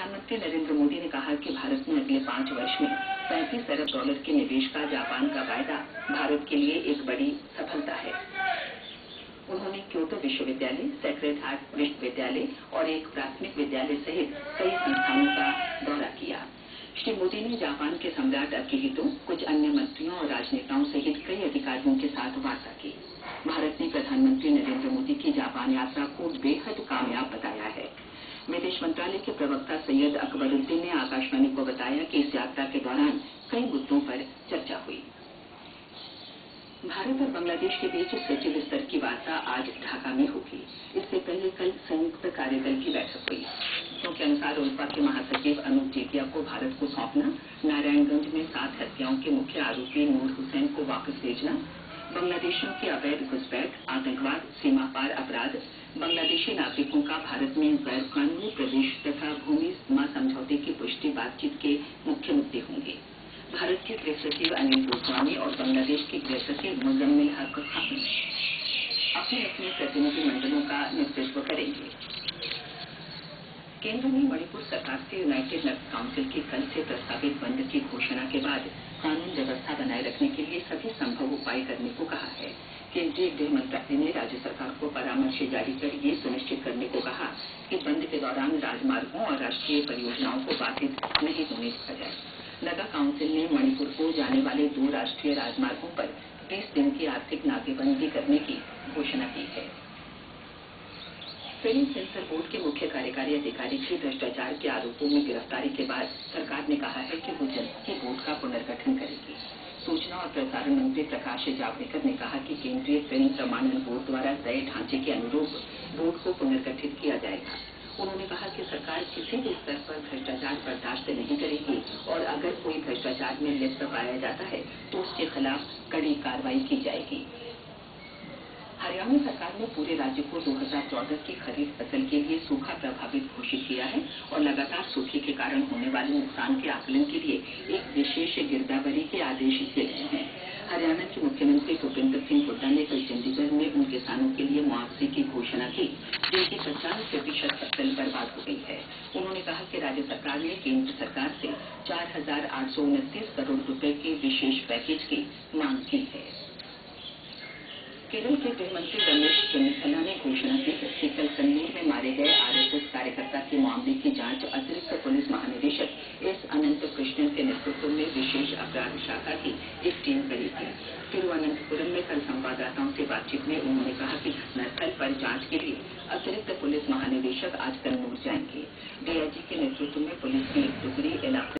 प्रधानमंत्री नरेंद्र मोदी ने कहा कि भारत ने अगले 5 वर्ष में $35 अरब के निवेश का जापान का वायदा भारत के लिए एक बड़ी सफलता है। उन्होंने क्योटो विश्वविद्यालय, सेक्रेड हार्ट विश्वविद्यालय और एक प्राथमिक विद्यालय सहित कई संस्थानों का दौरा किया। श्री मोदी ने जापान के सम्राट अकिहितो, कुछ अन्य मंत्रियों और राजनेताओं सहित कई अधिकारियों के साथ वार्ता की। भारत ने प्रधानमंत्री नरेंद्र मोदी की जापान यात्रा को बेहद कामयाब बताया है। विदेश मंत्रालय के प्रवक्ता सैयद अकबरुद्दीन ने आकाशवाणी को बताया कि इस यात्रा के दौरान कई मुद्दों पर चर्चा हुई। भारत और बांग्लादेश के बीच सचिव स्तर की वार्ता आज ढाका में होगी। इससे पहले कल संयुक्त कार्यदल की बैठक हुई। सूत्रों के अनुसार उल्फा के महासचिव अनूप जेतिया को भारत को सौंपना, नारायणगंज में 7 हत्याओं के मुख्य आरोपी नूर हुसैन को वापस भेजना, बांग्लादेशियों की अवैध घुसपैठ, आतंकवाद, सीमा पार अपराध, बांग्लादेशी नागरिकों का भारत में गैर कानूनी प्रवेश तथा भूमि सीमा समझौते की पुष्टि बातचीत के मुख्य मुद्दे होंगे। भारत के गृह सचिव अनिल गोस्वामी और बांग्लादेश के गृह सचिव मुजम्मिल हक खान अपने अपने प्रतिनिधिमंडलों का नेतृत्व करेंगे। केंद्र ने मणिपुर सरकार से यूनाइटेड नेशंस काउंसिल की कल से प्रस्तावित बंद की घोषणा के बाद कानून व्यवस्था बनाए रखने के लिए सभी संभव उपाय करने को कहा है। केंद्रीय गृह मंत्रालय ने राज्य सरकार को परामर्श जारी कर ये सुनिश्चित करने को कहा कि बंद के दौरान राजमार्गों और राष्ट्रीय परियोजनाओं को बाधित नहीं होने दिया जाए। नगा काउंसिल ने मणिपुर को जाने वाले 2 राष्ट्रीय राजमार्गों पर 20 दिन की आर्थिक नाकेबंदी करने की घोषणा की है। फिल्म सेंसर बोर्ड के मुख्य कार्यकारी अधिकारी की भ्रष्टाचार के आरोपों में गिरफ्तारी के बाद सरकार ने कहा है कि वो जल्द ही बोर्ड का पुनर्गठन करेगी। सूचना और प्रसारण मंत्री प्रकाश जावड़ेकर ने कहा कि केंद्रीय फिल्म प्रमाणन बोर्ड द्वारा तय ढांचे के अनुरूप बोर्ड को पुनर्गठित किया जाएगा। उन्होंने कहा कि सरकार किसी भी स्तर पर भ्रष्टाचार बर्दाश्त नहीं करेगी और अगर कोई भ्रष्टाचार में लिप्त पाया जाता है तो उसके खिलाफ कड़ी कार्रवाई की जाएगी। हरियाणा सरकार ने पूरे राज्य को 2014 की खरीफ फसल के लिए सूखा प्रभावित घोषित किया है और लगातार सूखे के कारण होने वाले नुकसान के आकलन के लिए एक विशेष गिरदावरी के आदेश दिए गए हैं। हरियाणा के मुख्यमंत्री भूपेंद्र सिंह हुड्डा ने कल चंडीगढ़ में उन किसानों के लिए मुआवजे की घोषणा की जिनकी 50% फसल बर्बाद हो गई है। उन्होंने कहा कि राज्य सरकार ने केंद्र सरकार से 4,829 करोड़ रुपए के विशेष पैकेज की मांग की है। केरल के गृह मंत्री रमेश चन्नीथला ने घोषणा की कि कल कन्नूर में मारे गए आरएसएस कार्यकर्ता के मामले की जांच अतिरिक्त पुलिस महानिदेशक एस अनंत कृष्णन के नेतृत्व में विशेष अपराध शाखा की एक टीम करेगी। तिरुवनंतपुरम में कल संवाददाताओं से बातचीत में उन्होंने कहा कि घटनास्थल पर जांच के लिए अतिरिक्त पुलिस महानिदेशक आज कन्नूर जाएंगे। डीआईजी के नेतृत्व में पुलिस की एक टुकड़ी इलाके